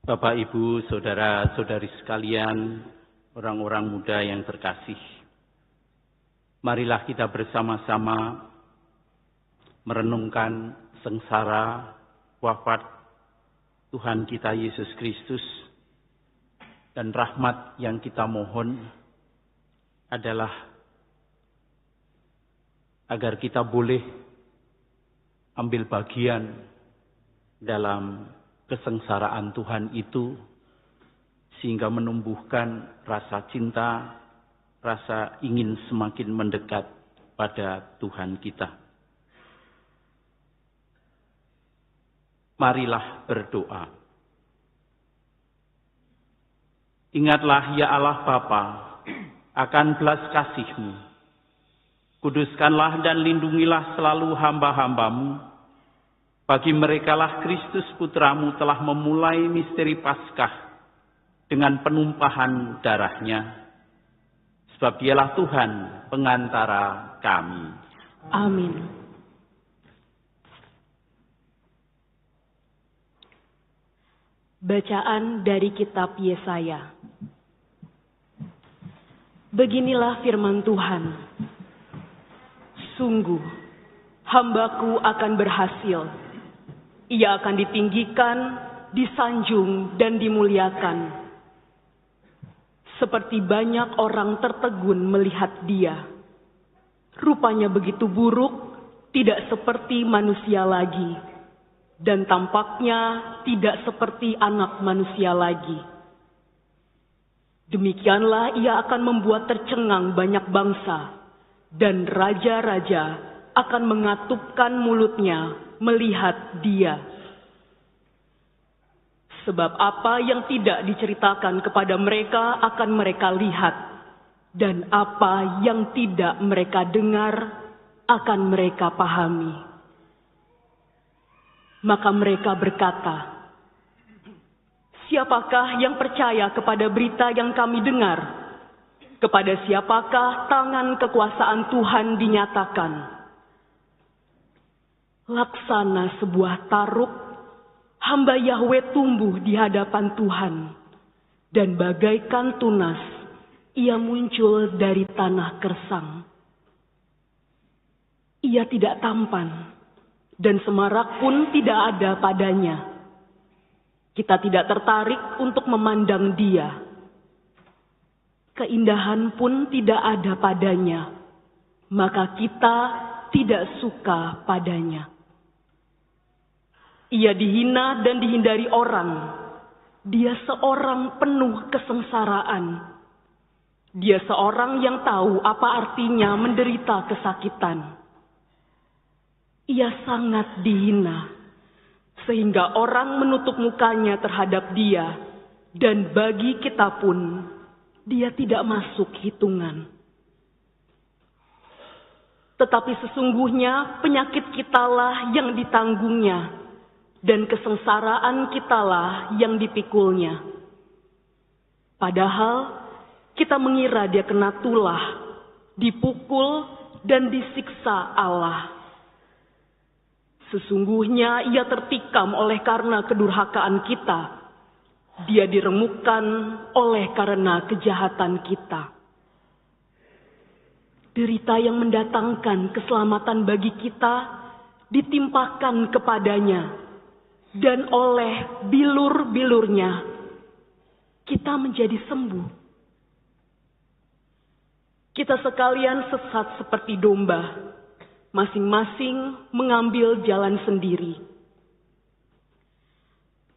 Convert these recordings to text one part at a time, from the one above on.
Bapak, Ibu, saudara-saudari sekalian, orang-orang muda yang terkasih, marilah kita bersama-sama merenungkan sengsara wafat Tuhan kita Yesus Kristus, dan rahmat yang kita mohon adalah agar kita boleh ambil bagian dalam kesengsaraan Tuhan itu, sehingga menumbuhkan rasa cinta, rasa ingin semakin mendekat pada Tuhan kita. Marilah berdoa. Ingatlah ya Allah Bapa akan belas kasih-Mu. Kuduskanlah dan lindungilah selalu hamba-hamba-Mu. Bagi merekalah Kristus Putramu telah memulai misteri Paskah dengan penumpahan darahnya. Sebab Dialah Tuhan pengantara kami. Amin. Bacaan dari kitab Yesaya. Beginilah firman Tuhan. Sungguh, hambaku akan berhasil. Ia akan ditinggikan, disanjung, dan dimuliakan. Seperti banyak orang tertegun melihat dia. Rupanya begitu buruk, tidak seperti manusia lagi. Dan tampaknya tidak seperti anak manusia lagi. Demikianlah ia akan membuat tercengang banyak bangsa. Dan raja-raja akan mengatupkan mulutnya melihat dia. Sebab apa yang tidak diceritakan kepada mereka akan mereka lihat, dan apa yang tidak mereka dengar akan mereka pahami. Maka mereka berkata, siapakah yang percaya kepada berita yang kami dengar? Kepada siapakah tangan kekuasaan Tuhan dinyatakan? Laksana sebuah taruk, hamba Yahweh tumbuh di hadapan Tuhan, dan bagaikan tunas, ia muncul dari tanah kersang. Ia tidak tampan, dan semarak pun tidak ada padanya. Kita tidak tertarik untuk memandang dia. Keindahan pun tidak ada padanya, maka kita tidak suka padanya. Ia dihina dan dihindari orang. Dia seorang penuh kesengsaraan. Dia seorang yang tahu apa artinya menderita kesakitan. Ia sangat dihina, sehingga orang menutup mukanya terhadap dia, dan bagi kita pun dia tidak masuk hitungan. Tetapi sesungguhnya penyakit kitalah yang ditanggungnya, dan kesengsaraan kitalah yang dipikulnya. Padahal kita mengira dia kena tulah, dipukul dan disiksa Allah. Sesungguhnya ia tertikam oleh karena kedurhakaan kita. Dia diremukkan oleh karena kejahatan kita. Derita yang mendatangkan keselamatan bagi kita ditimpakan kepadanya. Dan oleh bilur-bilurnya, kita menjadi sembuh. Kita sekalian sesat seperti domba, masing-masing mengambil jalan sendiri.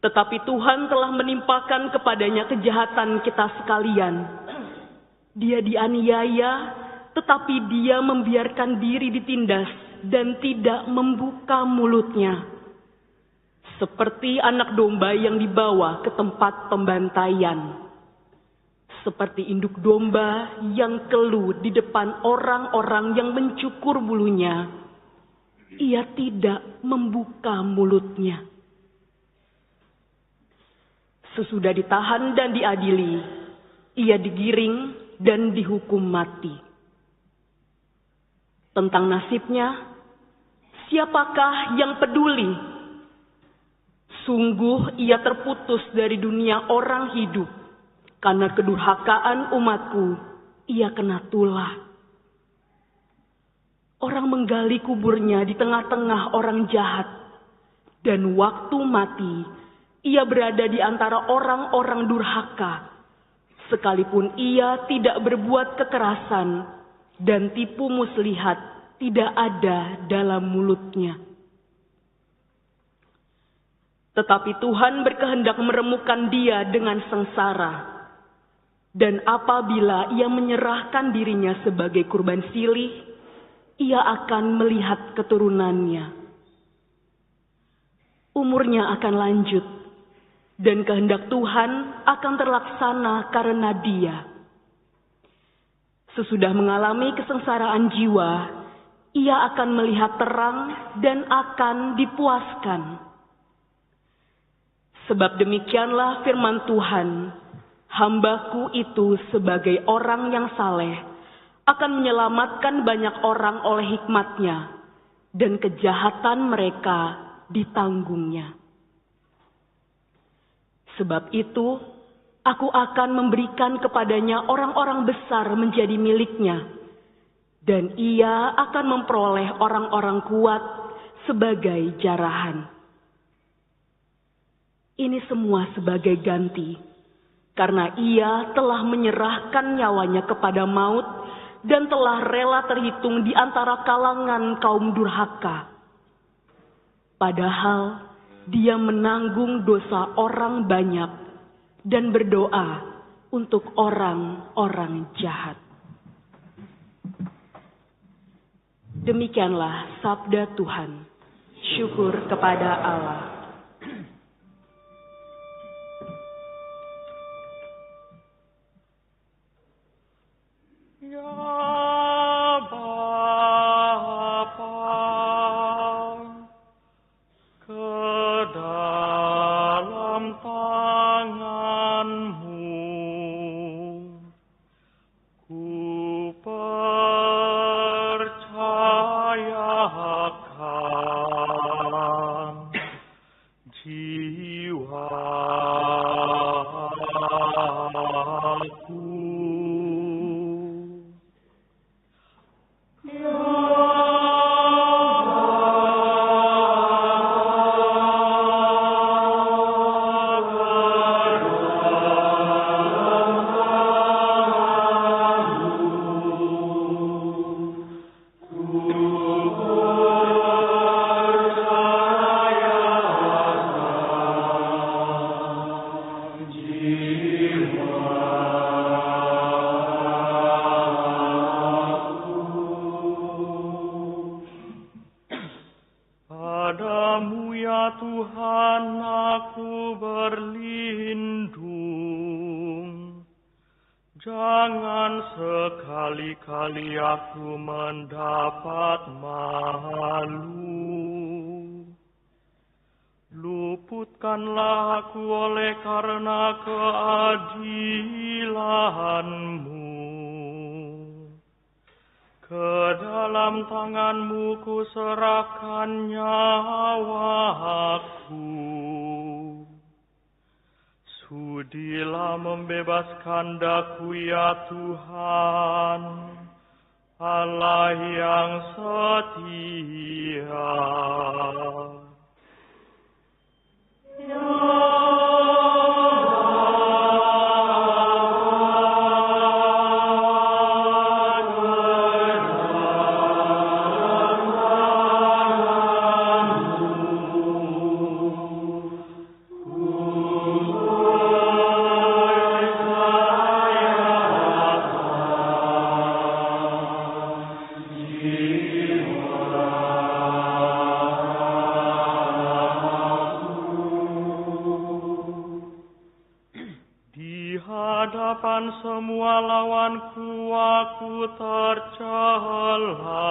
Tetapi Tuhan telah menimpakan kepadanya kejahatan kita sekalian. Dia dianiaya, tetapi dia membiarkan diri ditindas dan tidak membuka mulutnya. Seperti anak domba yang dibawa ke tempat pembantaian. Seperti induk domba yang keluh di depan orang-orang yang mencukur bulunya. Ia tidak membuka mulutnya. Sesudah ditahan dan diadili, ia digiring dan dihukum mati. Tentang nasibnya, siapakah yang peduli? Sungguh ia terputus dari dunia orang hidup, karena kedurhakaan umatku ia kena tulah. Orang menggali kuburnya di tengah-tengah orang jahat, dan waktu mati ia berada di antara orang-orang durhaka, sekalipun ia tidak berbuat kekerasan dan tipu muslihat tidak ada dalam mulutnya. Tetapi Tuhan berkehendak meremukkan dia dengan sengsara. Dan apabila ia menyerahkan dirinya sebagai kurban silih, ia akan melihat keturunannya. Umurnya akan lanjut, dan kehendak Tuhan akan terlaksana karena dia. Sesudah mengalami kesengsaraan jiwa, ia akan melihat terang dan akan dipuaskan. Sebab demikianlah firman Tuhan, hamba-Ku itu sebagai orang yang saleh akan menyelamatkan banyak orang oleh hikmat-Nya, dan kejahatan mereka ditanggungnya. Sebab itu, Aku akan memberikan kepadanya orang-orang besar menjadi miliknya, dan ia akan memperoleh orang-orang kuat sebagai jarahan. Ini semua sebagai ganti, karena ia telah menyerahkan nyawanya kepada maut dan telah rela terhitung di antara kalangan kaum durhaka. Padahal dia menanggung dosa orang banyak dan berdoa untuk orang-orang jahat. Demikianlah sabda Tuhan. Syukur kepada Allah. Jangan sekali-kali aku mendapat malu. Luputkanlah aku oleh karena keadilan-Mu. Ke dalam tangan-Mu kuserahkan nyawaku. Sudilah membebaskan daku ya Tuhan, Allah yang setia. Semua lawanku aku tercela,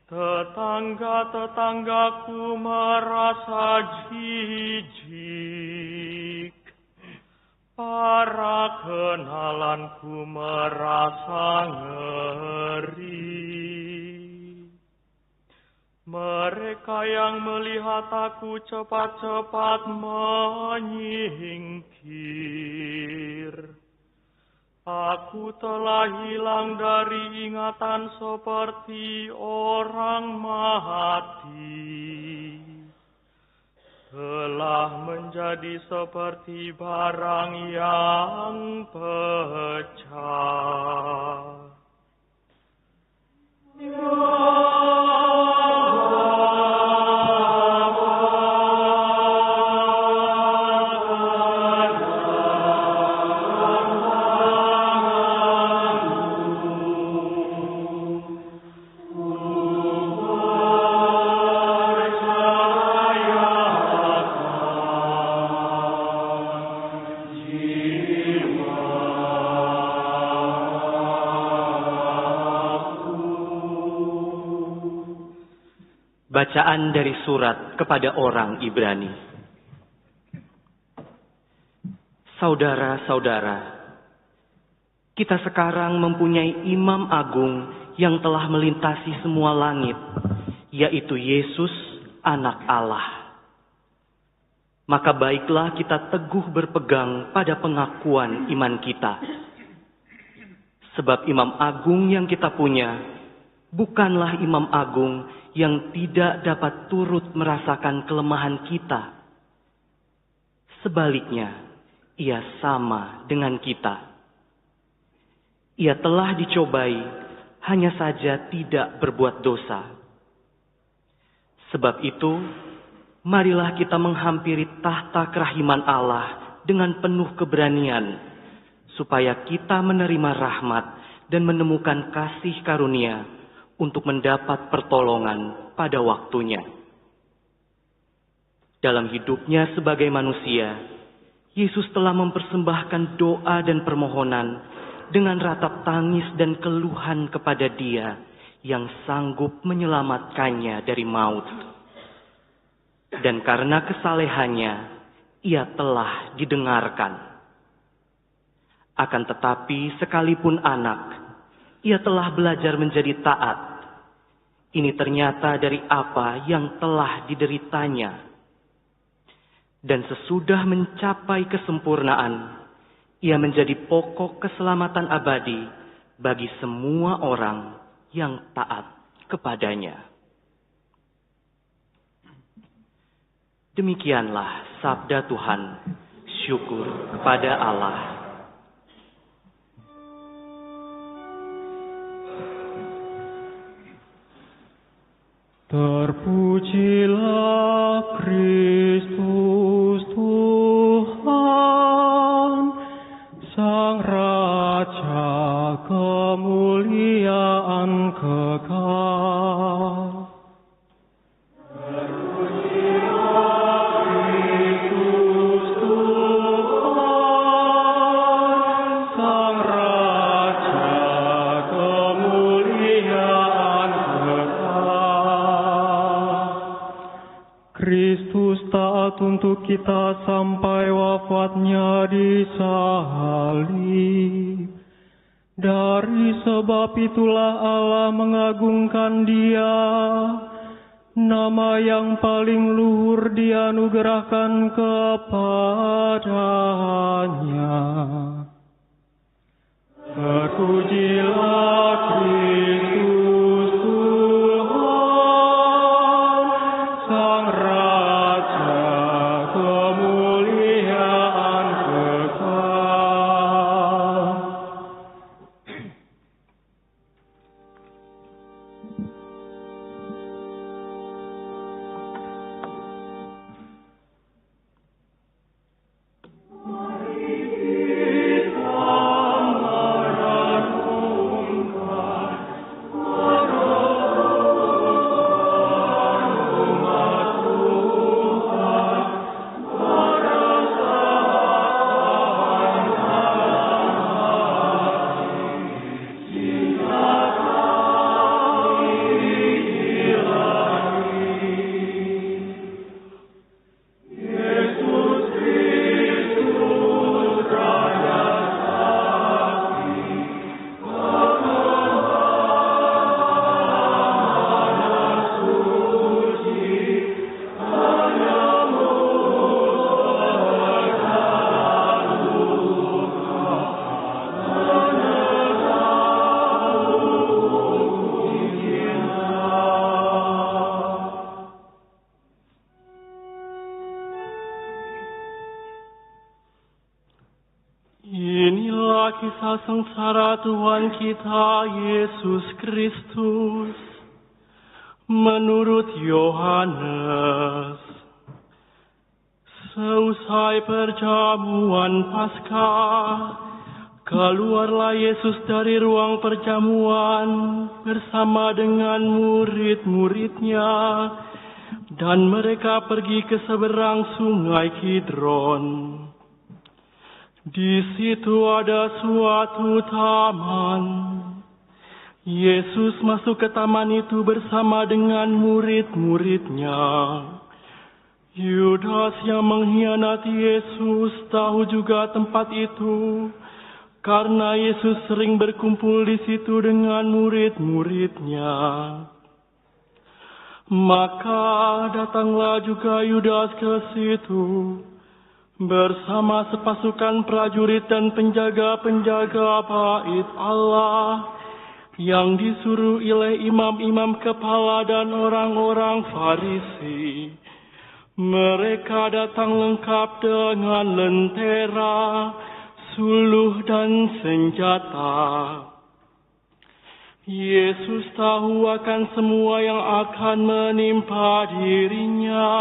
tetangga-tetanggaku merasa jijik, para kenalanku merasa ngeri. Mereka mereka yang melihat aku cepat-cepat menyingkir. Aku telah hilang dari ingatan seperti orang mati. Telah menjadi seperti barang yang pecah. Bacaan dari surat kepada orang Ibrani. Saudara-saudara, kita sekarang mempunyai imam agung yang telah melintasi semua langit, yaitu Yesus, Anak Allah. Maka baiklah kita teguh berpegang pada pengakuan iman kita. Sebab imam agung yang kita punya bukanlah imam agung yang tidak dapat turut merasakan kelemahan kita. Sebaliknya, ia sama dengan kita. Ia telah dicobai, hanya saja tidak berbuat dosa. Sebab itu, marilah kita menghampiri tahta kerahiman Allah dengan penuh keberanian, supaya kita menerima rahmat dan menemukan kasih karunia untuk mendapat pertolongan pada waktunya. Dalam hidupnya sebagai manusia, Yesus telah mempersembahkan doa dan permohonan dengan ratap tangis dan keluhan kepada Dia yang sanggup menyelamatkannya dari maut. Dan karena kesalehannya, Ia telah didengarkan. Akan tetapi sekalipun anak, Ia telah belajar menjadi taat. Ini ternyata dari apa yang telah dideritanya. Dan sesudah mencapai kesempurnaan, ia menjadi pokok keselamatan abadi bagi semua orang yang taat kepadanya. Demikianlah sabda Tuhan. Syukur kepada Allah. Terpujilah Kristus Tuhan, Sang Raja kemuliaan kekal. Untuk kita sampai wafatnya di salib. Dari sebab itulah Allah mengagungkan Dia, nama yang paling luhur dianugerahkan kepadanya. Terpujilah Kristus Tuhan, Sang Raja kemuliaan kekal. Mari kita merenungkan kisah sengsara Tuhan kita Yesus Kristus menurut Yohanes. Seusai perjamuan Paskah, keluarlah Yesus dari ruang perjamuan bersama dengan murid-muridnya, dan mereka pergi ke seberang sungai Kidron. Di situ ada suatu taman. Yesus masuk ke taman itu bersama dengan murid-muridnya. Yudas yang mengkhianati Yesus tahu juga tempat itu, karena Yesus sering berkumpul di situ dengan murid-muridnya. Maka datanglah juga Yudas ke situ, bersama sepasukan prajurit dan penjaga-penjaga bait Allah, yang disuruh oleh imam-imam kepala dan orang-orang Farisi. Mereka datang lengkap dengan lentera, suluh dan senjata. Yesus tahu akan semua yang akan menimpa dirinya.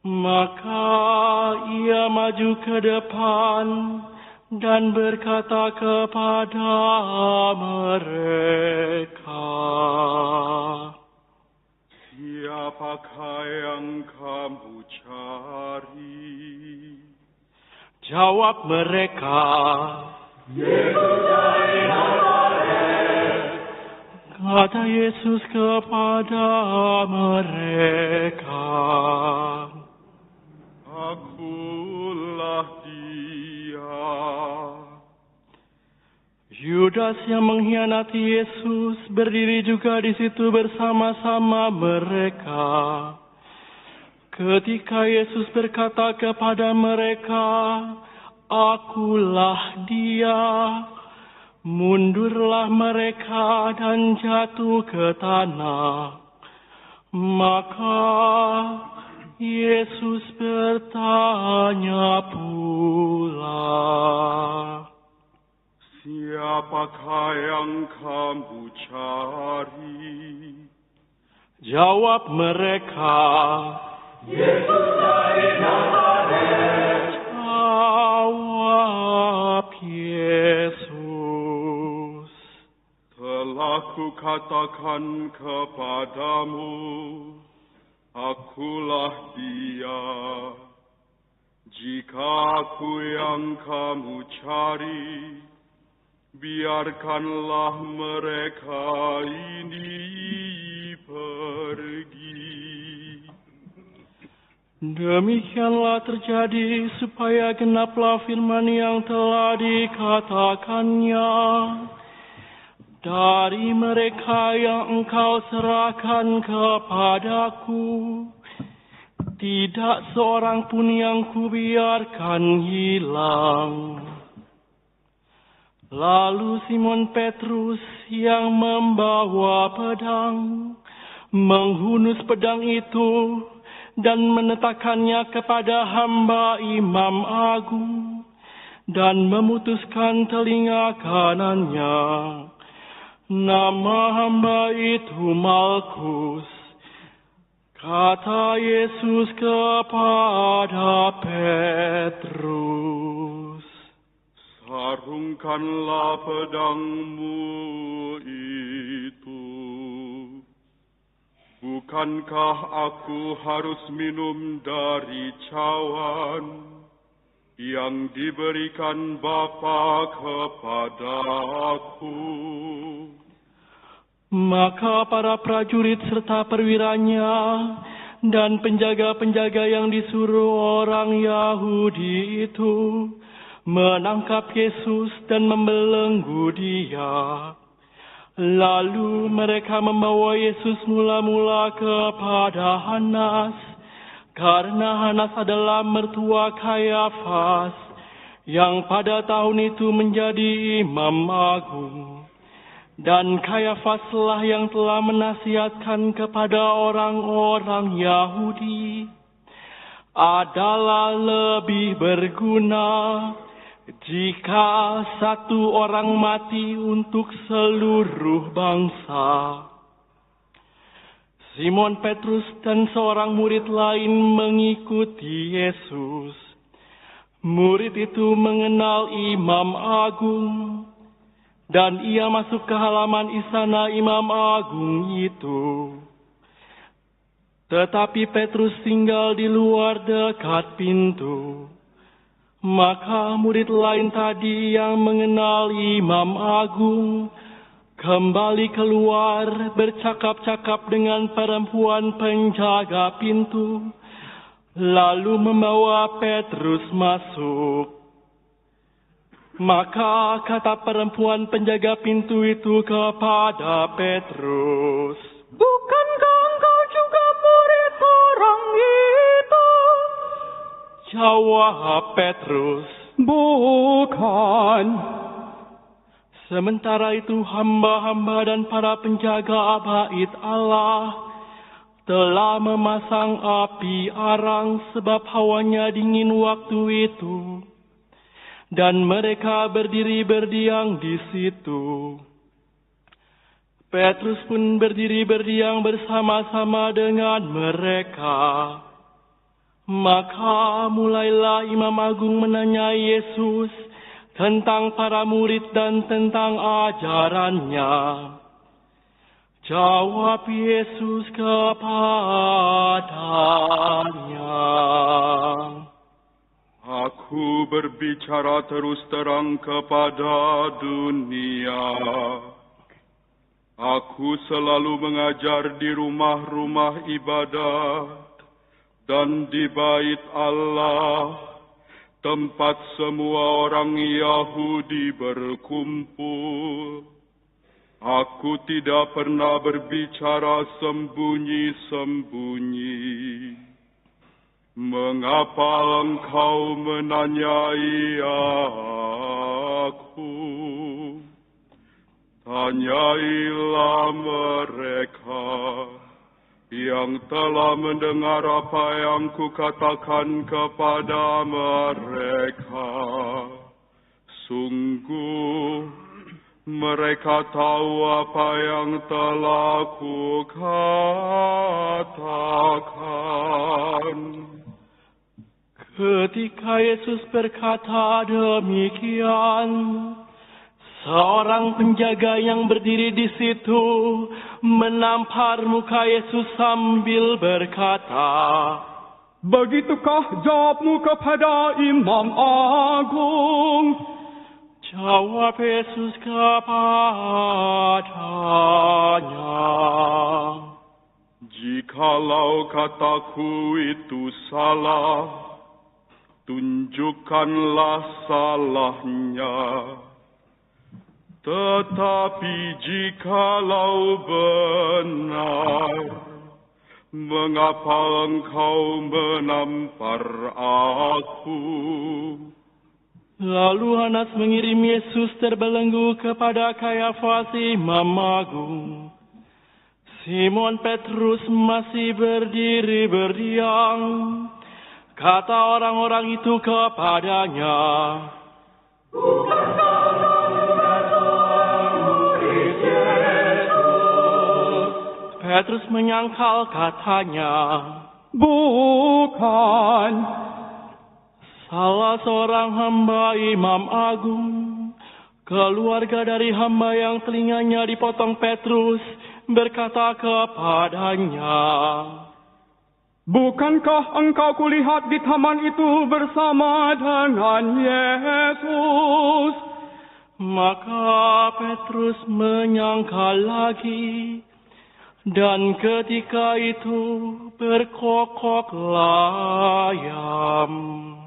Maka ia maju ke depan dan berkata kepada mereka, "Siapakah yang kamu cari?" Jawab mereka, "Yesus dari Nazaret." Kata Yesus kepada mereka, "Akulah Dia." Yudas yang mengkhianati Yesus berdiri juga di situ bersama-sama mereka. Ketika Yesus berkata kepada mereka, "Akulah Dia," mundurlah mereka dan jatuh ke tanah. Maka Yesus bertanya pula, "Siapakah yang kamu cari?" Jawab mereka, "Yesus dari Nazaret." Jawab Yesus, "Telah kukatakan kepadamu, Akulah Dia. Jika Aku yang kamu cari, biarkanlah mereka ini pergi." Demikianlah terjadi supaya genaplah firman yang telah dikatakannya, "Dari mereka yang Engkau serahkan kepadaku, tidak seorang pun yang Kubiarkan hilang." Lalu Simon Petrus yang membawa pedang menghunus pedang itu dan menetakannya kepada hamba imam agung dan memutuskan telinga kanannya. Nama hamba itu Malkus. Kata Yesus kepada Petrus, "Sarungkanlah pedangmu itu. Bukankah Aku harus minum dari cawan yang diberikan Bapa kepada Aku?" Maka para prajurit serta perwiranya dan penjaga-penjaga yang disuruh orang Yahudi itu menangkap Yesus dan membelenggu Dia. Lalu mereka membawa Yesus mula-mula kepada Hanas, karena Hanas adalah mertua Kayafas, yang pada tahun itu menjadi imam agung. Dan Kayafaslah yang telah menasihatkan kepada orang-orang Yahudi adalah lebih berguna Jika satu orang mati untuk seluruh bangsa, Simon Petrus dan seorang murid lain mengikuti Yesus. Murid itu mengenal Imam Agung, dan ia masuk ke halaman istana Imam Agung itu. Tetapi Petrus tinggal di luar dekat pintu. Maka murid lain tadi yang mengenal Imam Agung kembali keluar bercakap-cakap dengan perempuan penjaga pintu, lalu membawa Petrus masuk. Maka kata perempuan penjaga pintu itu kepada Petrus, "Bukankah engkau juga murid orang itu?" Jawab Petrus, "Bukan." Sementara itu hamba-hamba dan para penjaga bait Allah telah memasang api arang sebab hawanya dingin waktu itu. Dan mereka berdiri berdiam di situ. Petrus pun berdiri berdiam bersama-sama dengan mereka. Maka mulailah Imam Agung menanyai Yesus tentang para murid dan tentang ajarannya. Jawab Yesus kepadanya, Aku berbicara terus terang kepada dunia. Aku selalu mengajar di rumah-rumah ibadat dan di bait Allah, tempat semua orang Yahudi berkumpul. Aku tidak pernah berbicara sembunyi-sembunyi. Mengapa engkau menanyai aku? Tanyailah mereka yang telah mendengar apa yang kukatakan kepada mereka. Sungguh, mereka tahu apa yang telah kukatakan. Ketika Yesus berkata demikian, seorang penjaga yang berdiri di situ menampar muka Yesus sambil berkata, "Begitukah jawabmu kepada Imam Agung?" Jawab Yesus kepadanya, Jikalau kataku itu salah, tunjukkanlah salahnya. Tetapi jikalau benar, mengapa engkau menampar aku? Lalu Hanas mengirim Yesus terbelenggu kepada Kayafas Imam Agung. Simon Petrus masih berdiri berdiam. Kata orang-orang itu kepadanya, "Bukankah kau juga seorang murid Yesus?" Petrus menyangkal katanya, "Bukan." Salah seorang hamba Imam Agung, keluarga dari hamba yang telinganya dipotong Petrus, berkata kepadanya, "Bukankah engkau kulihat di taman itu bersama dengan Yesus?" Maka Petrus menyangkal lagi, dan ketika itu berkokoklah ayam.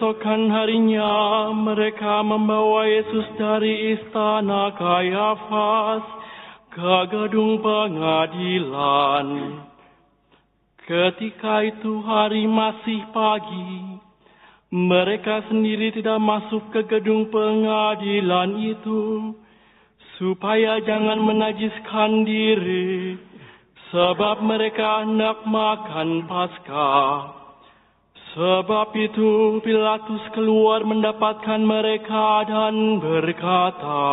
Keesokan harinya mereka membawa Yesus dari istana Kayafas ke gedung pengadilan. Ketika itu hari masih pagi, mereka sendiri tidak masuk ke gedung pengadilan itu, supaya jangan menajiskan diri, sebab mereka hendak makan Paskah. Sebab itu Pilatus keluar mendapatkan mereka dan berkata,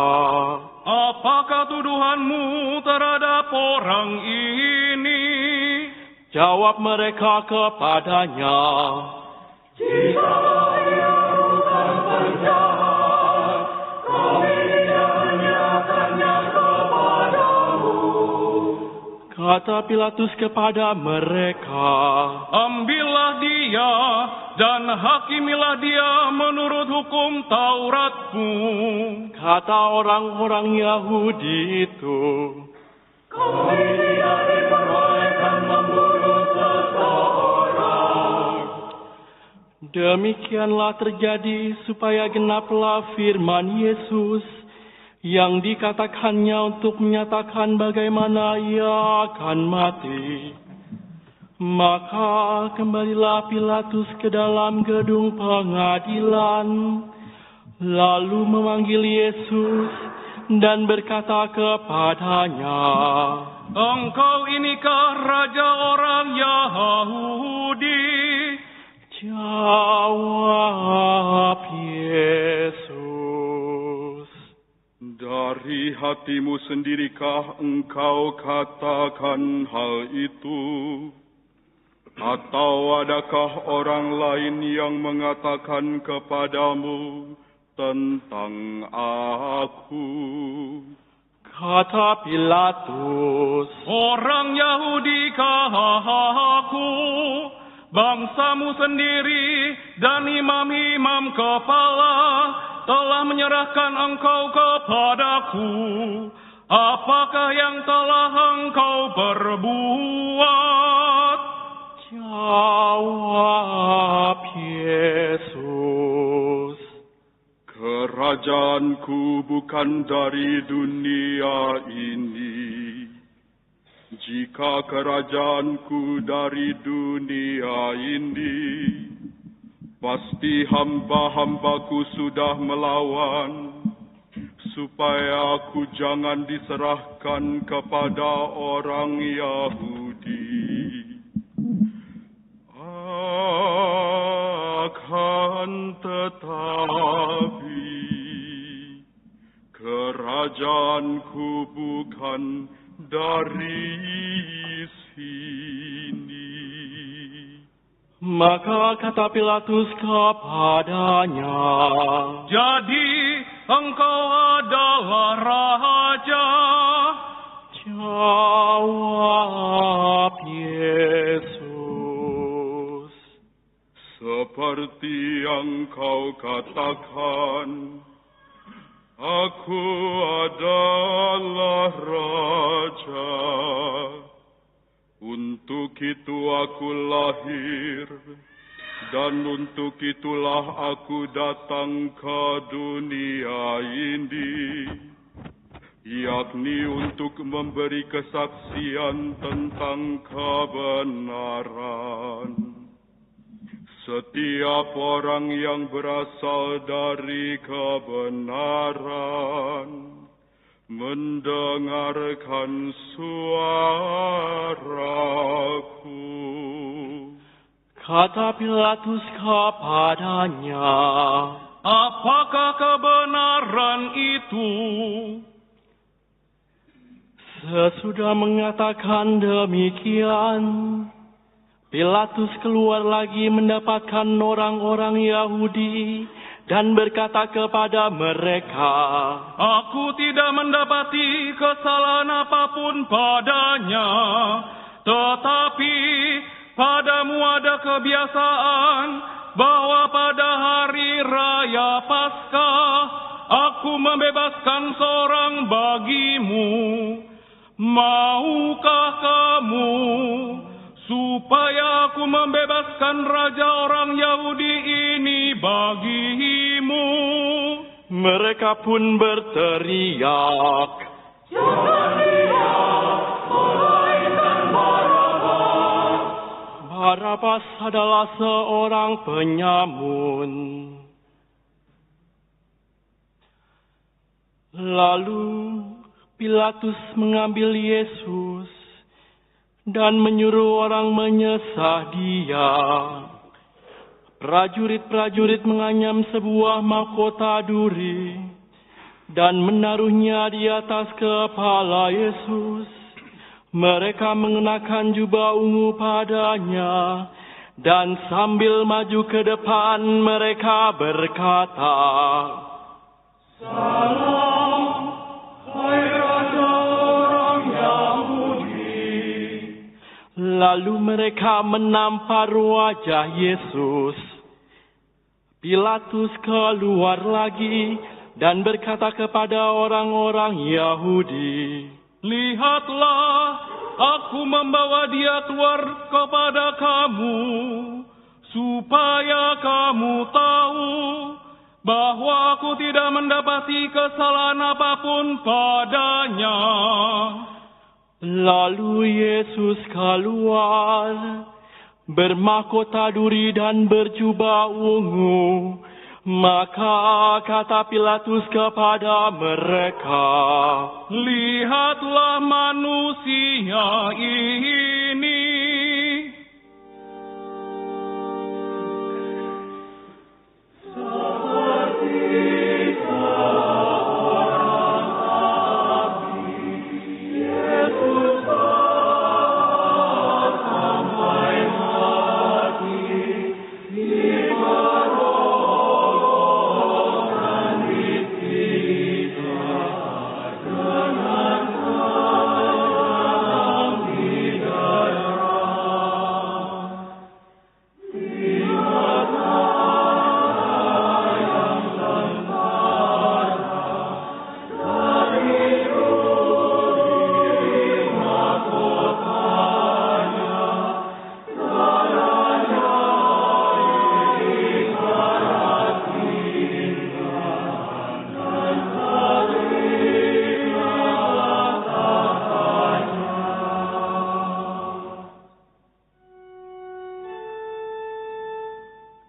Apakah tuduhanmu terhadap orang ini? Jawab mereka kepadanya, Jika ia bukan penjahat, kami tidak menyerahkannya kepadamu. kata Pilatus kepada mereka, Ambillah dia dan hakimilah dia menurut hukum Tauratmu. kata orang-orang Yahudi itu. Kami tidak diperbolehkan membunuh seseorang. Demikianlah terjadi supaya genaplah firman Yesus yang dikatakannya untuk menyatakan bagaimana ia akan mati. Maka kembalilah Pilatus ke dalam gedung pengadilan, lalu memanggil Yesus dan berkata kepadanya, Engkau inikah raja orang Yahudi? Jawab Yesus, Dari hatimu sendirikah engkau katakan hal itu? Atau adakah orang lain yang mengatakan kepadamu tentang aku? kata Pilatus. Orang Yahudi kah aku? Bangsamu sendiri dan imam-imam kepala telah menyerahkan engkau kepadaku. Apakah yang telah engkau perbuat? Jawab Yesus, Kerajaanku bukan dari dunia ini. Jika kerajaanku dari dunia ini, pasti hamba-hambaku sudah melawan, supaya aku jangan diserahkan kepada orang Yahudi. Akan tetapi kerajaanku bukan dari sini. maka kata Pilatus kepadanya, Jadi engkau adalah raja? jawab Yesus, Seperti yang kau katakan, aku adalah raja. Untuk itu aku lahir, dan untuk itulah aku datang ke dunia ini, yakni untuk memberi kesaksian tentang kebenaran. Setiap orang yang berasal dari kebenaran mendengarkan suaraku. kata Pilatus kepadanya, Apakah kebenaran itu? Sesudah mengatakan demikian, Pilatus keluar lagi mendapatkan orang-orang Yahudi dan berkata kepada mereka, Aku tidak mendapati kesalahan apapun padanya, tetapi padamu ada kebiasaan bahwa pada hari raya Paskah aku membebaskan seorang bagimu. Maukah kamu supaya aku membebaskan raja orang Yahudi ini bagimu. Mereka pun berteriak, Jangan dia, melainkan Barabas. Barabas adalah seorang penyamun. Lalu Pilatus mengambil Yesus dan menyuruh orang menyesah dia. Prajurit-prajurit menganyam sebuah mahkota duri dan menaruhnya di atas kepala Yesus. Mereka mengenakan jubah ungu padanya dan sambil maju ke depan mereka berkata, Salam, hai Raja orang Yahudi. Lalu mereka menampar wajah Yesus. Pilatus keluar lagi dan berkata kepada orang-orang Yahudi, Lihatlah, aku membawa dia keluar kepada kamu, supaya kamu tahu bahwa aku tidak mendapati kesalahan apapun padanya. Lalu Yesus keluar, bermahkota duri dan berjubah ungu. Maka kata Pilatus kepada mereka, Lihatlah manusia ini.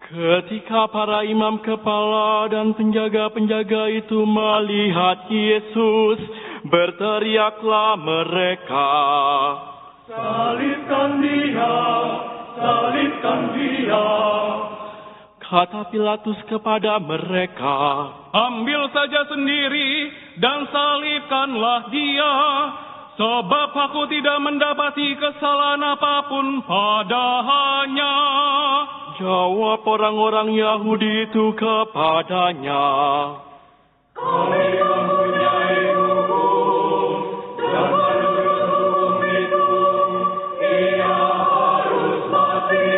Ketika para imam kepala dan penjaga-penjaga itu melihat Yesus, berteriaklah mereka, Salibkan dia, salibkan dia. kata Pilatus kepada mereka, Ambil saja sendiri dan salibkanlah dia, sebab aku tidak mendapati kesalahan apapun padanya. Jawab orang-orang Yahudi itu kepadanya, Kami mempunyai hukum, dan menurut hukum itu, ia harus mati,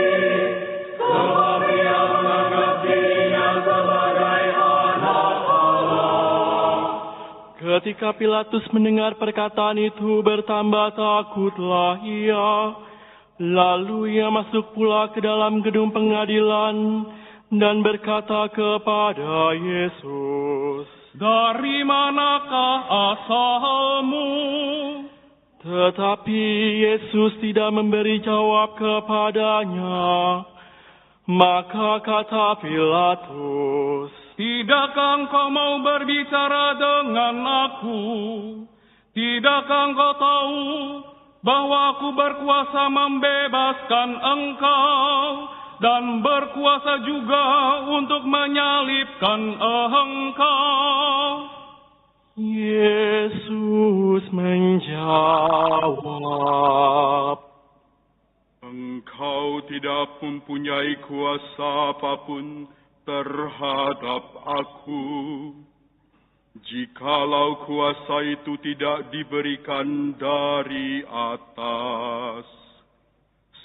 sebab ia menganggap dirinya sebagai anak Allah. Ketika Pilatus mendengar perkataan itu, bertambah takutlah ia. Lalu ia masuk pula ke dalam gedung pengadilan dan berkata kepada Yesus, Dari manakah asalmu? Tetapi Yesus tidak memberi jawab kepadanya. Maka kata Pilatus, Tidakkah engkau mau berbicara dengan aku? Tidakkah engkau tahu bahwa aku berkuasa membebaskan engkau dan berkuasa juga untuk menyalibkan engkau? Yesus menjawab, Engkau tidak mempunyai kuasa apapun terhadap aku, jikalau kuasa itu tidak diberikan dari atas.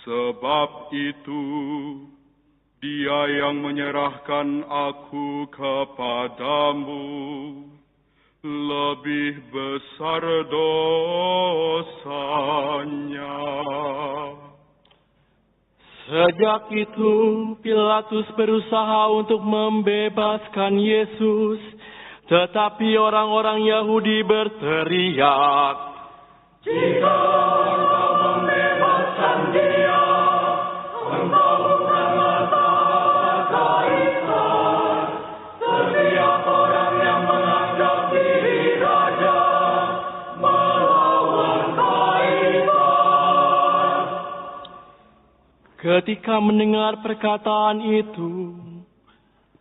Sebab itu, Dia yang menyerahkan aku kepadamu lebih besar dosanya. Sejak itu, Pilatus berusaha untuk membebaskan Yesus, tetapi orang-orang Yahudi berteriak, "Jika engkau membebaskan dia, engkau bukanlah sahabat Kaisar. Setiap orang yang menganggap diri raja melawan Kaisar." Ketika mendengar perkataan itu,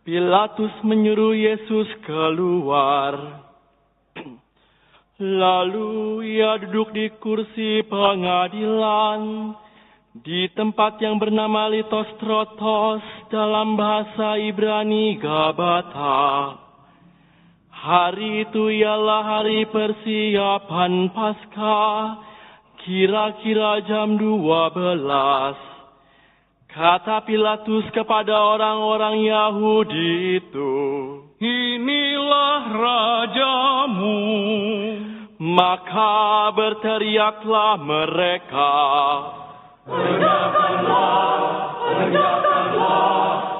Pilatus menyuruh Yesus keluar. Lalu ia duduk di kursi pengadilan di tempat yang bernama Litostrotos, dalam bahasa Ibrani Gabata. Hari itu ialah hari persiapan Paskah, kira-kira jam 12. Kata Pilatus kepada orang-orang Yahudi itu, Inilah rajamu. maka berteriaklah mereka,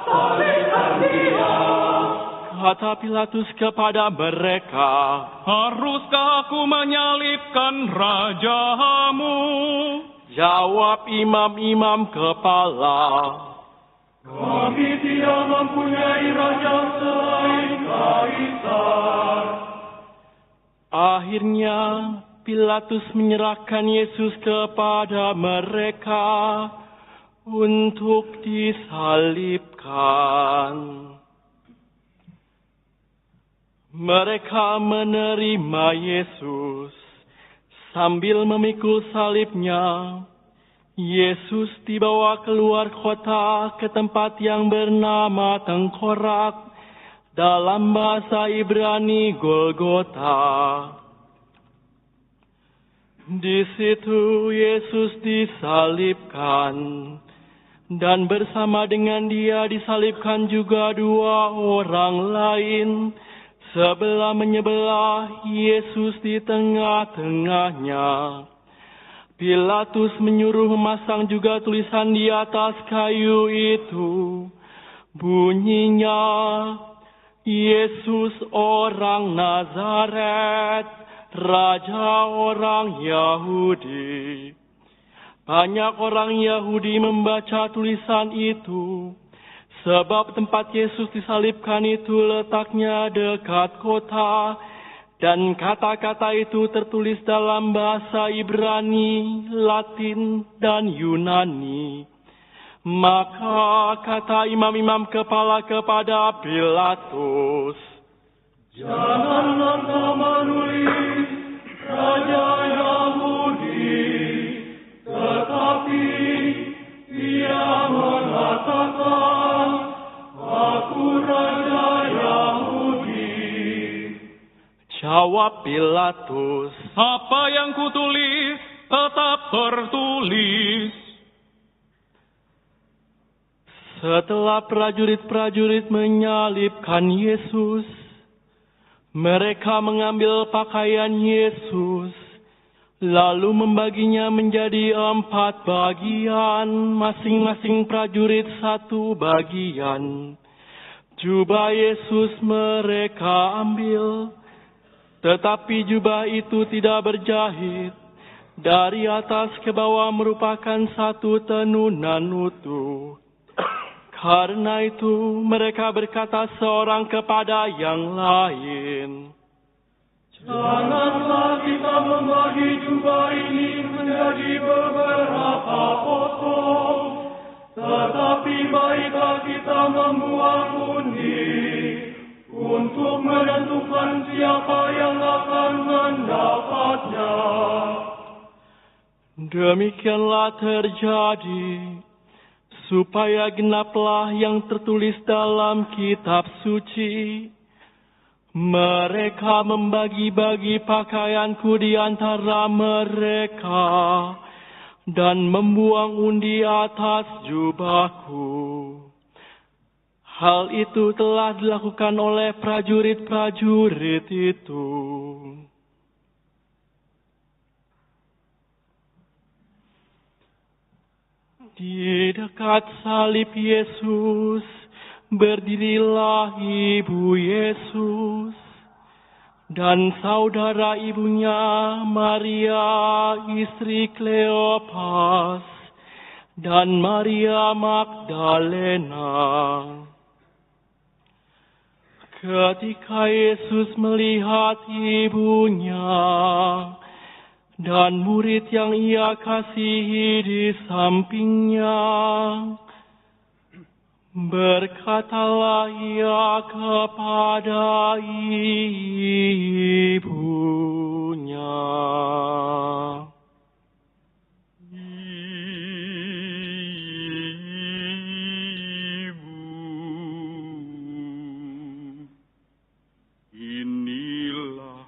Salibkan dia. kata Pilatus kepada mereka, Haruskah aku menyalibkan rajamu? jawab imam-imam kepala, Kami tidak mempunyai raja selain Kaisar. Akhirnya Pilatus menyerahkan Yesus kepada mereka untuk disalibkan. Mereka menerima Yesus sambil memikul salibnya. Yesus dibawa keluar kota ke tempat yang bernama Tengkorak, dalam bahasa Ibrani Golgota. Di situ Yesus disalibkan, dan bersama dengan dia disalibkan juga dua orang lain, sebelah menyebelah, Yesus di tengah-tengahnya. Pilatus menyuruh memasang juga tulisan di atas kayu itu. Bunyinya, Yesus orang Nazaret, Raja orang Yahudi. Banyak orang Yahudi membaca tulisan itu, sebab tempat Yesus disalibkan itu letaknya dekat kota, dan kata-kata itu tertulis dalam bahasa Ibrani, Latin, dan Yunani. Maka kata imam-imam kepala kepada Pilatus, Janganlah kau menulis Raja Yahudi, tetapi ia mengatakan, Aku Raja Yahudi. jawab Pilatus, Apa yang kutulis tetap tertulis. setelah prajurit-prajurit menyalibkan Yesus, mereka mengambil pakaian Yesus, lalu membaginya menjadi 4 bagian, masing-masing prajurit 1 bagian. Jubah Yesus mereka ambil, tetapi jubah itu tidak berjahit. Dari atas ke bawah merupakan 1 tenunan utuh. Karena itu mereka berkata seorang kepada yang lain, Janganlah kita membagi jubah ini menjadi beberapa potong, tetapi baiklah kita membuang undi untuk menentukan siapa yang akan mendapatnya. demikianlah terjadi, supaya genaplah yang tertulis dalam kitab suci. Mereka membagi-bagi pakaianku di antara mereka, dan membuang undi atas jubahku. Hal itu telah dilakukan oleh prajurit-prajurit itu. Di dekat salib Yesus, berdirilah ibu Yesus dan saudara ibunya Maria istri Kleopas dan Maria Magdalena. Ketika Yesus melihat ibunya dan murid yang ia kasihi di sampingnya, berkatalah ia kepada ibunya, inilah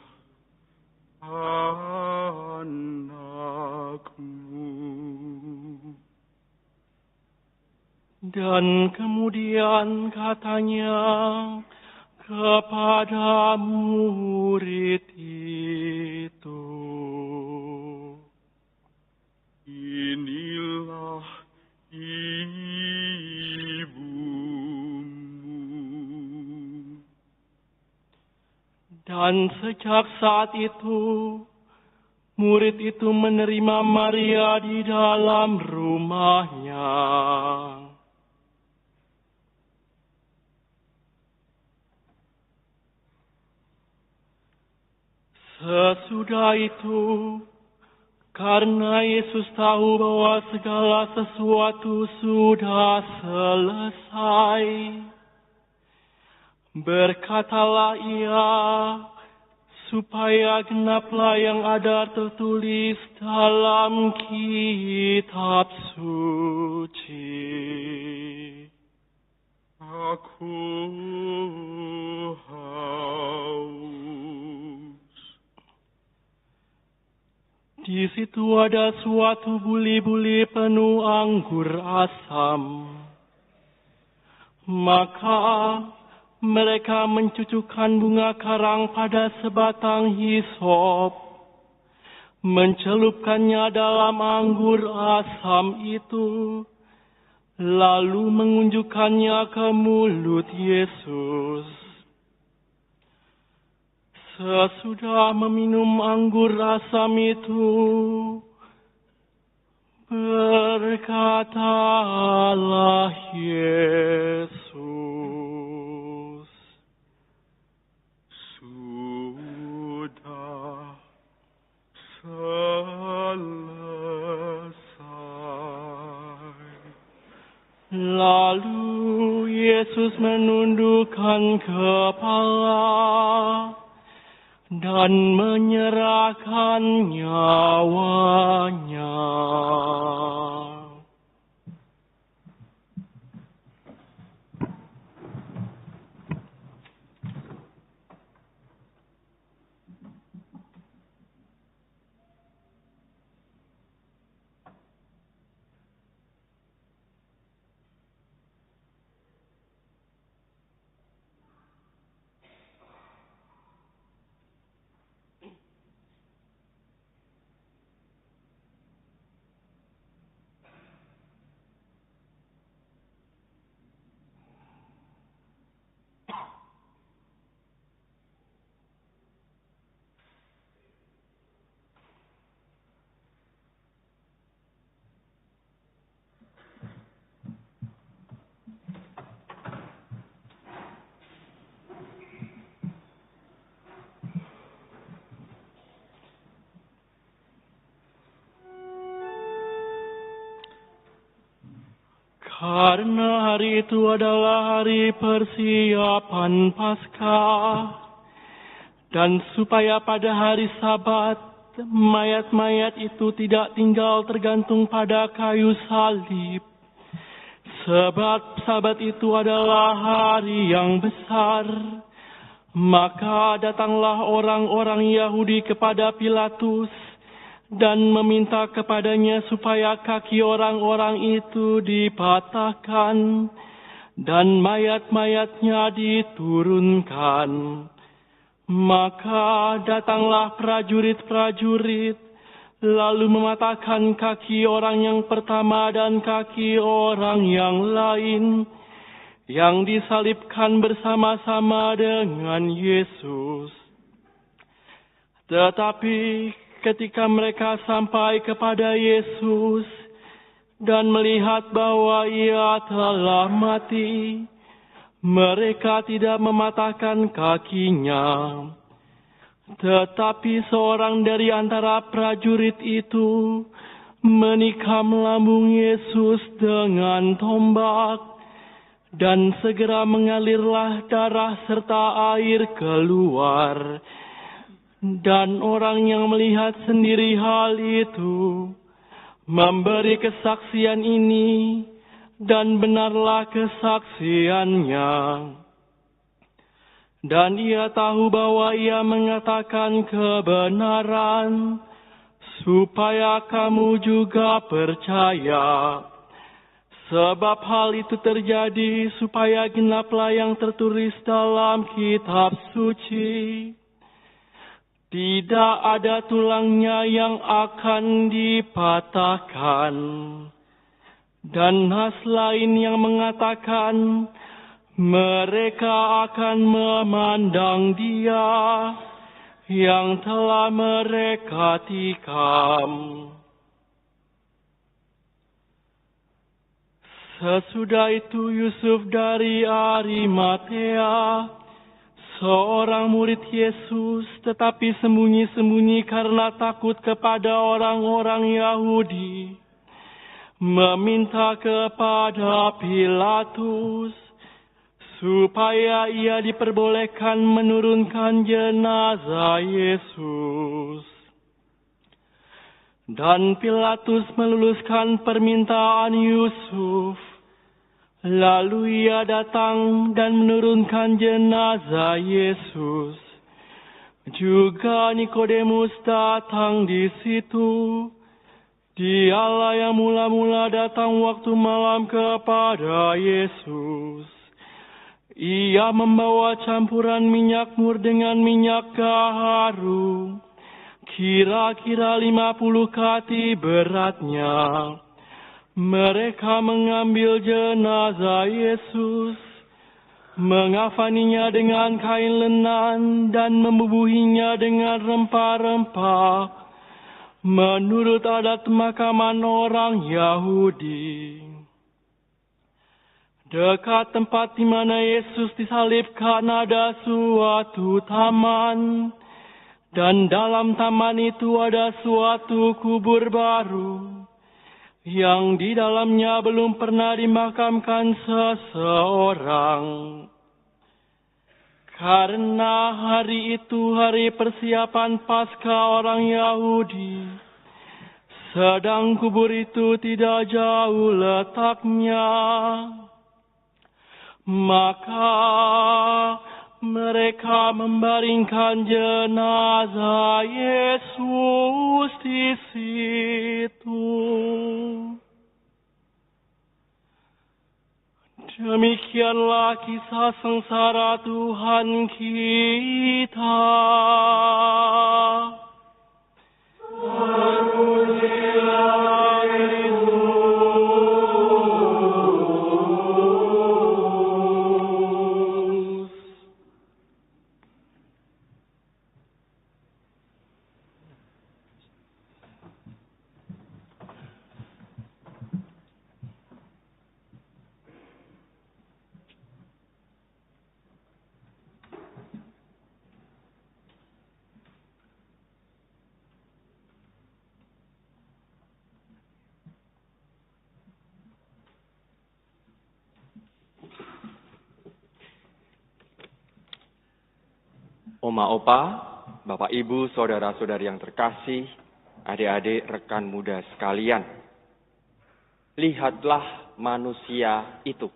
anakmu. Dan kemudian katanya kepada murid itu, inilah ibumu. Dan sejak saat itu, murid itu menerima Maria di dalam rumahnya. Sesudah itu, karena Yesus tahu bahwa segala sesuatu sudah selesai, berkatalah ia, supaya genaplah yang ada tertulis dalam kitab suci. Aku haus. Di situ ada suatu buli-buli penuh anggur asam. Maka mereka mencucukkan bunga karang pada sebatang hisop, mencelupkannya dalam anggur asam itu, lalu mengunjukkannya ke mulut Yesus. Sesudah meminum anggur asam itu, berkatalah Yesus, sudah selesai. Lalu Yesus menundukkan kepala dan menyerahkan nyawanya. Karena hari itu adalah hari persiapan Paskah, dan supaya pada hari Sabat mayat-mayat itu tidak tinggal tergantung pada kayu salib, sebab Sabat itu adalah hari yang besar, maka datanglah orang-orang Yahudi kepada Pilatus dan meminta kepadanya supaya kaki orang-orang itu dipatahkan dan mayat-mayatnya diturunkan. Maka datanglah prajurit-prajurit lalu mematahkan kaki orang yang pertama dan kaki orang yang lain, yang disalibkan bersama-sama dengan Yesus. Tetapi ketika mereka sampai kepada Yesus dan melihat bahwa Ia telah mati, mereka tidak mematahkan kakinya. Tetapi seorang dari antara prajurit itu menikam lambung Yesus dengan tombak, dan segera mengalirlah darah serta air keluar. Dan orang yang melihat sendiri hal itu memberi kesaksian ini, dan benarlah kesaksiannya. Dan ia tahu bahwa ia mengatakan kebenaran, supaya kamu juga percaya. Sebab hal itu terjadi supaya genaplah yang tertulis dalam kitab suci. Tidak ada tulangnya yang akan dipatahkan. Dan nas lain yang mengatakan, mereka akan memandang Dia yang telah mereka tikam. Sesudah itu Yusuf dari Arimatea, seorang murid Yesus, tetapi sembunyi-sembunyi karena takut kepada orang-orang Yahudi, meminta kepada Pilatus supaya ia diperbolehkan menurunkan jenazah Yesus. Dan Pilatus meluluskan permintaan Yusuf. Lalu ia datang dan menurunkan jenazah Yesus. Juga Nikodemus datang di situ. Dialah yang mula-mula datang waktu malam kepada Yesus. Ia membawa campuran minyak mur dengan minyak gaharu, kira-kira 50 kati beratnya. Mereka mengambil jenazah Yesus, mengafaninya dengan kain lenan dan membubuhinya dengan rempah-rempah, menurut adat pemakaman orang Yahudi. Dekat tempat di mana Yesus disalibkan ada suatu taman, dan dalam taman itu ada suatu kubur baru, yang di dalamnya belum pernah dimakamkan seseorang. Karena hari itu hari persiapan Paskah orang Yahudi, sedang kubur itu tidak jauh letaknya. Maka mereka membaringkan jenazah Yesus di situ. Demikianlah kisah sengsara Tuhan kita. Oma opa, bapak ibu, saudara-saudari yang terkasih, adik-adik, rekan muda sekalian. Lihatlah manusia itu.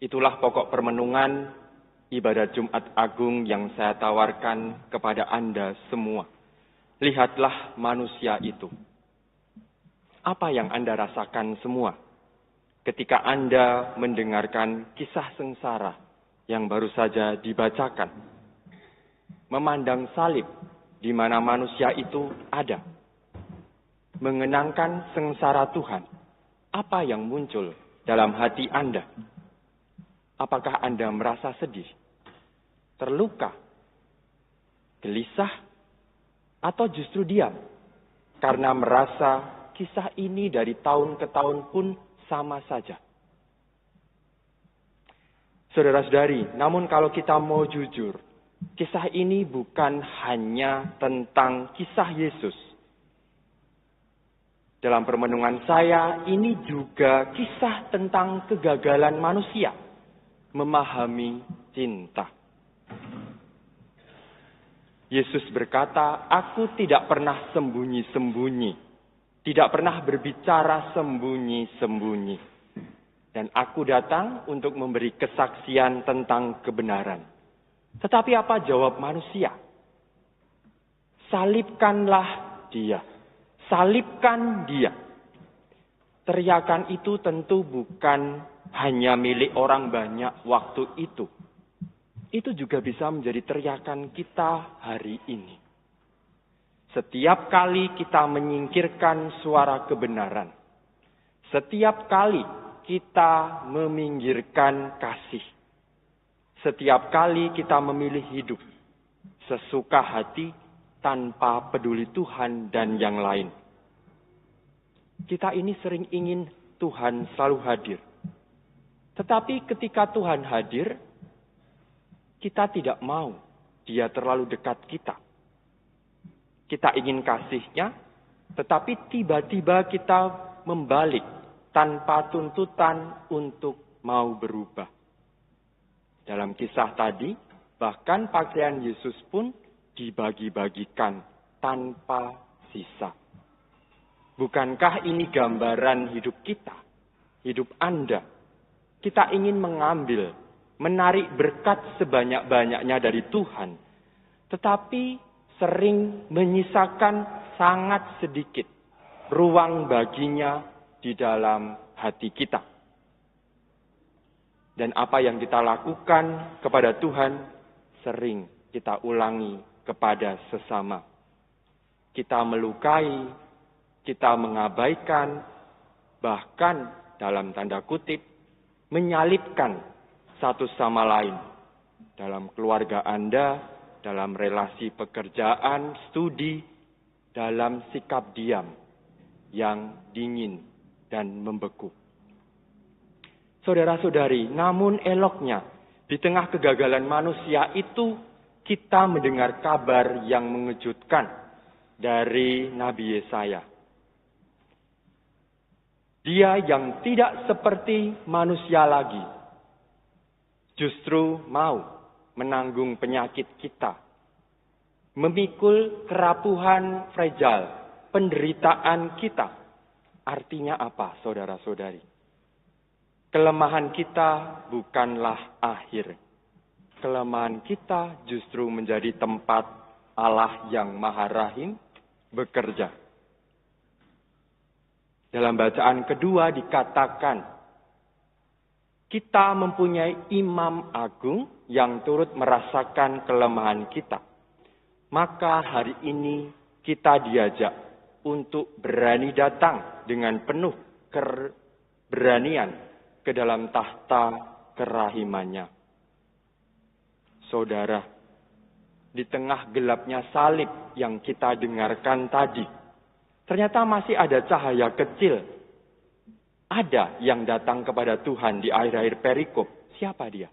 Itulah pokok permenungan ibadah Jumat Agung yang saya tawarkan kepada Anda semua. Lihatlah manusia itu. Apa yang Anda rasakan semua ketika Anda mendengarkan kisah sengsara yang baru saja dibacakan? Memandang salib di mana manusia itu ada. mengenangkan sengsara Tuhan, apa yang muncul dalam hati Anda? Apakah Anda merasa sedih, terluka, gelisah, atau justru diam karena merasa kisah ini dari tahun ke tahun pun sama saja? Saudara-saudari, namun kalau kita mau jujur, kisah ini bukan hanya tentang kisah Yesus. Dalam permenungan saya, ini juga kisah tentang kegagalan manusia memahami cinta. Yesus berkata, "Aku tidak pernah sembunyi-sembunyi, tidak pernah berbicara sembunyi-sembunyi. Dan aku datang untuk memberi kesaksian tentang kebenaran." Tetapi apa jawab manusia? Salibkanlah dia. Salibkan dia. Teriakan itu tentu bukan hanya milik orang banyak waktu itu. Itu juga bisa menjadi teriakan kita hari ini. Setiap kali kita menyingkirkan suara kebenaran. Setiap kali kita meminggirkan kasih. Setiap kali kita memilih hidup sesuka hati tanpa peduli Tuhan dan yang lain. Kita ini sering ingin Tuhan selalu hadir. Tetapi ketika Tuhan hadir, kita tidak mau Dia terlalu dekat kita. Kita ingin kasih-Nya, tetapi tiba-tiba kita membalik tanpa tuntutan untuk mau berubah. Dalam kisah tadi, bahkan pakaian Yesus pun dibagi-bagikan tanpa sisa. Bukankah ini gambaran hidup kita, hidup Anda? Kita ingin mengambil, menarik berkat sebanyak-banyaknya dari Tuhan, tetapi sering menyisakan sangat sedikit ruang baginya di dalam hati kita. Dan apa yang kita lakukan kepada Tuhan, sering kita ulangi kepada sesama. Kita melukai, kita mengabaikan, bahkan dalam tanda kutip, menyalibkan satu sama lain. Dalam keluarga Anda, dalam relasi pekerjaan, studi, dalam sikap diam yang dingin dan membeku. Saudara-saudari, namun eloknya, di tengah kegagalan manusia itu, kita mendengar kabar yang mengejutkan dari Nabi Yesaya. Dia yang tidak seperti manusia lagi, justru mau menanggung penyakit kita, memikul kerapuhan fragile, penderitaan kita. Artinya apa, saudara-saudari? Kelemahan kita bukanlah akhir. Kelemahan kita justru menjadi tempat Allah yang Maha Rahim bekerja. Dalam bacaan kedua dikatakan, kita mempunyai imam agung yang turut merasakan kelemahan kita. Maka hari ini kita diajak untuk berani datang dengan penuh keberanian ke dalam tahta kerahimannya. Saudara, di tengah gelapnya salib yang kita dengarkan tadi, ternyata masih ada cahaya kecil. Ada yang datang kepada Tuhan di akhir-akhir perikop. Siapa dia?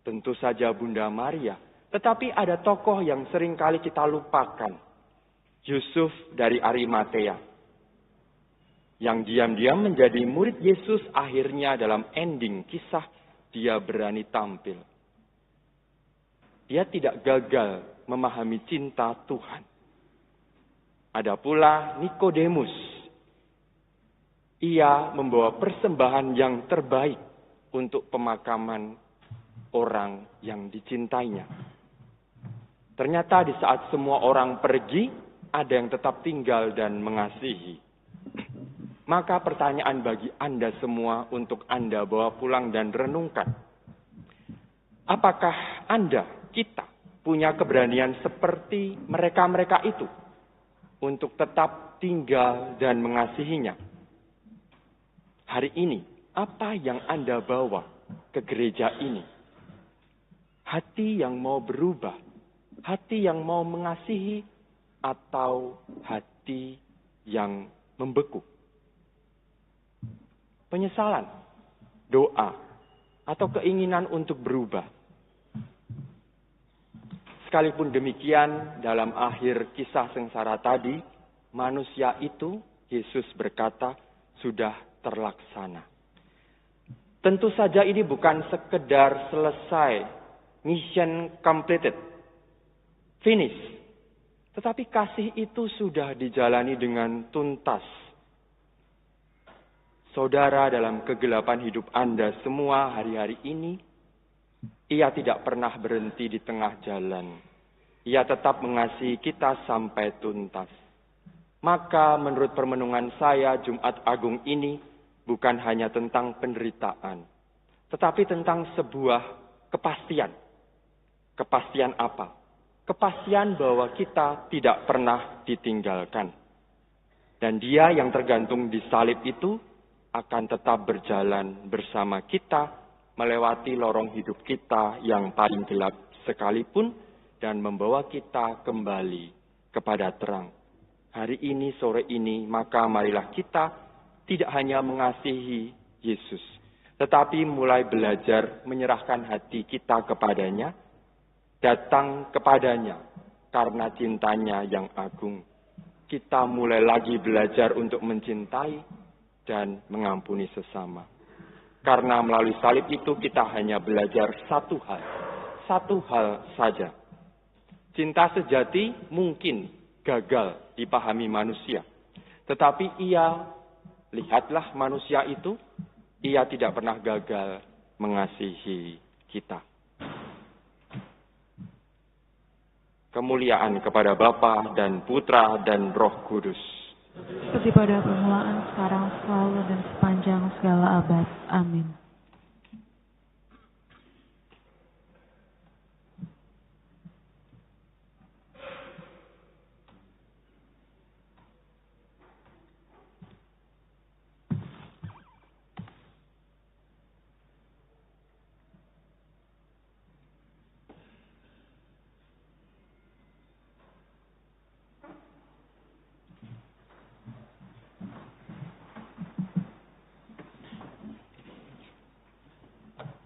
Tentu saja Bunda Maria. Tetapi ada tokoh yang sering kali kita lupakan. Yusuf dari Arimatea. Yang diam-diam menjadi murid Yesus, akhirnya dalam ending kisah dia berani tampil. Dia tidak gagal memahami cinta Tuhan. Ada pula Nikodemus. Ia membawa persembahan yang terbaik untuk pemakaman orang yang dicintainya. Ternyata di saat semua orang pergi, ada yang tetap tinggal dan mengasihi. Maka pertanyaan bagi Anda semua untuk Anda bawa pulang dan renungkan. Apakah Anda, kita, punya keberanian seperti mereka-mereka itu? untuk tetap tinggal dan mengasihinya. Hari ini, apa yang Anda bawa ke gereja ini? Hati yang mau berubah, hati yang mau mengasihi, atau hati yang membeku? Penyesalan, doa, atau keinginan untuk berubah. Sekalipun demikian, dalam akhir kisah sengsara tadi, manusia itu, Yesus berkata, sudah terlaksana. Tentu saja ini bukan sekedar selesai, mission completed, finish. Tetapi kasih itu sudah dijalani dengan tuntas. Saudara, dalam kegelapan hidup Anda semua hari-hari ini, Ia tidak pernah berhenti di tengah jalan. Ia tetap mengasihi kita sampai tuntas. Maka menurut permenungan saya, Jumat Agung ini bukan hanya tentang penderitaan, tetapi tentang sebuah kepastian. Kepastian apa? Kepastian bahwa kita tidak pernah ditinggalkan. Dan Dia yang tergantung di salib itu akan tetap berjalan bersama kita, melewati lorong hidup kita yang paling gelap sekalipun, dan membawa kita kembali kepada terang. Hari ini, sore ini, maka marilah kita tidak hanya mengasihi Yesus, tetapi mulai belajar menyerahkan hati kita kepadanya, datang kepadanya karena cintanya yang agung. Kita mulai lagi belajar untuk mencintai dan mengampuni sesama. Karena melalui salib itu kita hanya belajar satu hal saja. Cinta sejati mungkin gagal dipahami manusia. Tetapi lihatlah manusia itu, ia tidak pernah gagal mengasihi kita. Kemuliaan kepada Bapa dan Putra dan Roh Kudus. Seperti pada permulaan, sekarang, selalu, dan sepanjang segala abad. Amin.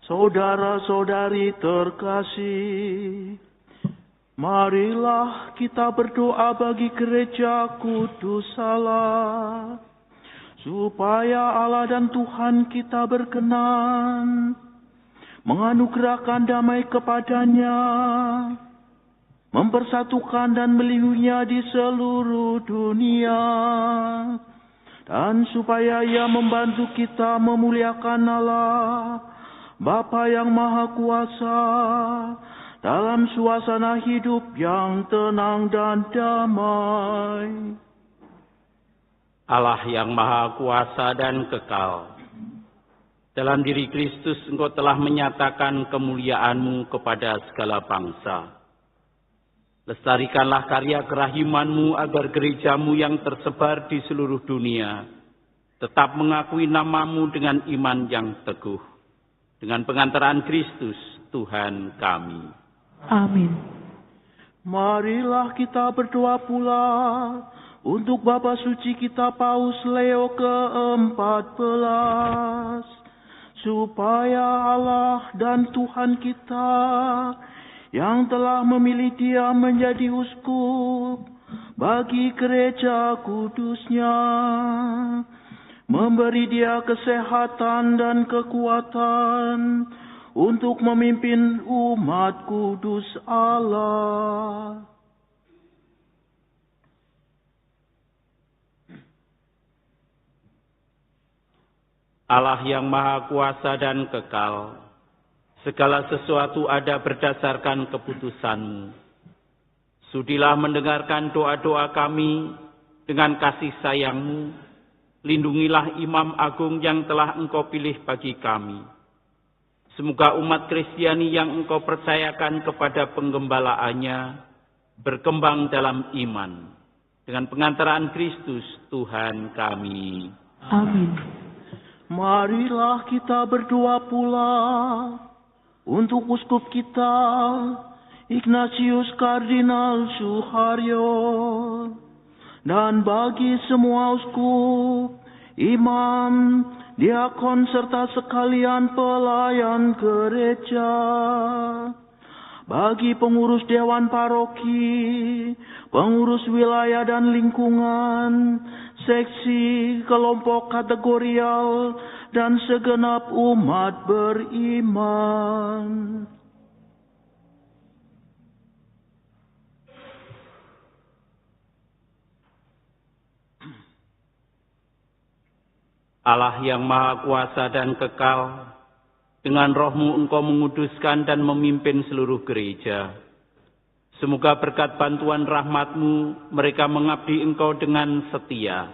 Saudara-saudari terkasih, marilah kita berdoa bagi gereja kudus Allah, supaya Allah dan Tuhan kita berkenan menganugerahkan damai kepadanya, mempersatukan dan melindunginya di seluruh dunia, dan supaya Ia membantu kita memuliakan Allah, Bapa yang Maha Kuasa, dalam suasana hidup yang tenang dan damai. Allah yang Maha Kuasa dan kekal, dalam diri Kristus Engkau telah menyatakan kemuliaan-Mu kepada segala bangsa. Lestarikanlah karya kerahiman-Mu agar gereja-Mu yang tersebar di seluruh dunia tetap mengakui nama-Mu dengan iman yang teguh. Dengan pengantaran Kristus, Tuhan kami. Amin. Marilah kita berdoa pula untuk Bapa Suci kita Paus Leo ke-14, supaya Allah dan Tuhan kita yang telah memilih Dia menjadi uskup bagi gereja kudusnya, memberi Dia kesehatan dan kekuatan untuk memimpin umat kudus Allah. Allah yang Maha Kuasa dan kekal, segala sesuatu ada berdasarkan keputusan-Mu. Sudilah mendengarkan doa-doa kami dengan kasih sayang-Mu. Lindungilah Imam Agung yang telah Engkau pilih bagi kami. Semoga umat Kristiani yang Engkau percayakan kepada penggembalaannya berkembang dalam iman dengan pengantaraan Kristus Tuhan kami. Amin. Marilah kita berdoa pula untuk uskup kita, Ignatius Kardinal Suharyo, dan bagi semua uskup, imam, diakon, serta sekalian pelayan gereja, bagi pengurus dewan paroki, pengurus wilayah dan lingkungan, seksi, kelompok kategorial, dan segenap umat beriman. Allah yang Maha Kuasa dan Kekal, dengan roh-Mu Engkau menguduskan dan memimpin seluruh gereja. Semoga berkat bantuan rahmat-Mu, mereka mengabdi Engkau dengan setia,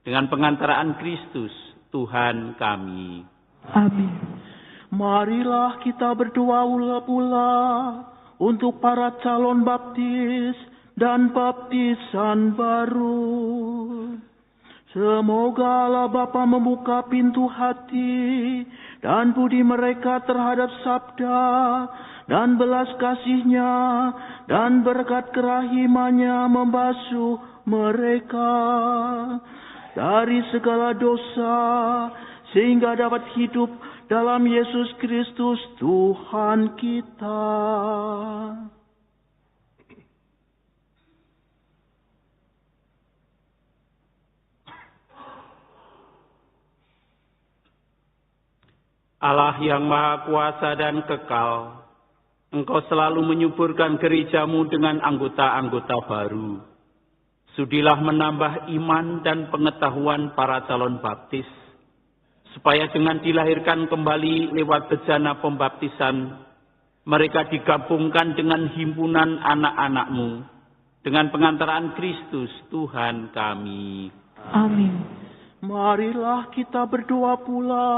dengan pengantaraan Kristus, Tuhan kami. Amin. Marilah kita berdoa pula untuk para calon baptis dan baptisan baru. Semoga Allah Bapa membuka pintu hati dan budi mereka terhadap sabda dan belas kasih-Nya dan berkat kerahimannya membasuh mereka dari segala dosa sehingga dapat hidup dalam Yesus Kristus Tuhan kita. Allah yang Maha Kuasa dan Kekal, Engkau selalu menyuburkan gereja-Mu dengan anggota-anggota baru. Sudilah menambah iman dan pengetahuan para calon baptis, supaya dengan dilahirkan kembali lewat bejana pembaptisan, mereka digabungkan dengan himpunan anak-anak-Mu, dengan pengantaraan Kristus Tuhan kami. Amin. Marilah kita berdoa pula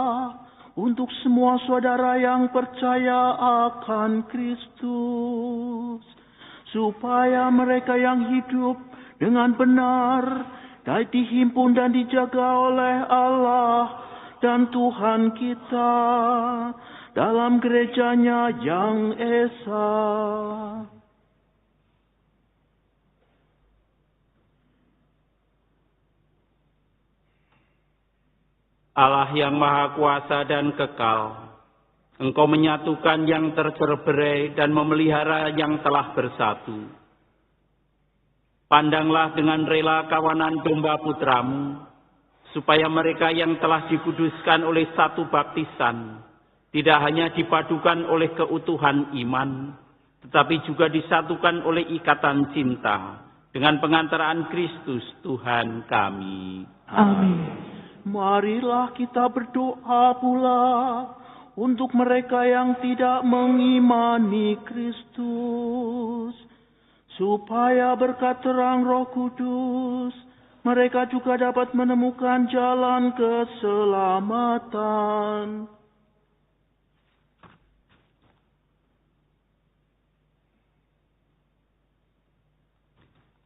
untuk semua saudara yang percaya akan Kristus, supaya mereka yang hidup dengan benar dapat dihimpun dan dijaga oleh Allah dan Tuhan kita dalam gerejanya yang esa. Allah yang Maha Kuasa dan Kekal, Engkau menyatukan yang tercerai dan memelihara yang telah bersatu. Pandanglah dengan rela kawanan domba putra-Mu, supaya mereka yang telah dikuduskan oleh satu baptisan, tidak hanya dipadukan oleh keutuhan iman, tetapi juga disatukan oleh ikatan cinta, dengan pengantaraan Kristus Tuhan kami. Amin. Marilah kita berdoa pula untuk mereka yang tidak mengimani Kristus, supaya berkat terang Roh Kudus, mereka juga dapat menemukan jalan keselamatan.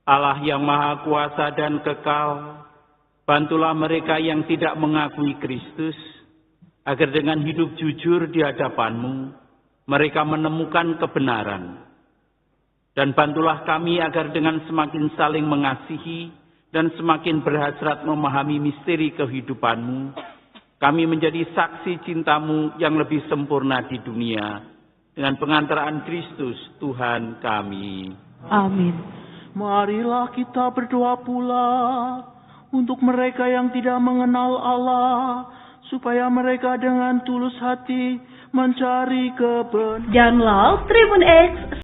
Allah yang Maha Kuasa dan Kekal, bantulah mereka yang tidak mengakui Kristus, agar dengan hidup jujur di hadapan-Mu, mereka menemukan kebenaran. Dan bantulah kami agar dengan semakin saling mengasihi dan semakin berhasrat memahami misteri kehidupan-Mu, kami menjadi saksi cinta-Mu yang lebih sempurna di dunia, dengan pengantaraan Kristus Tuhan kami. Amin. Marilah kita berdoa pula untuk mereka yang tidak mengenal Allah, supaya mereka dengan tulus hati mencari kebenaran. Download Tribun X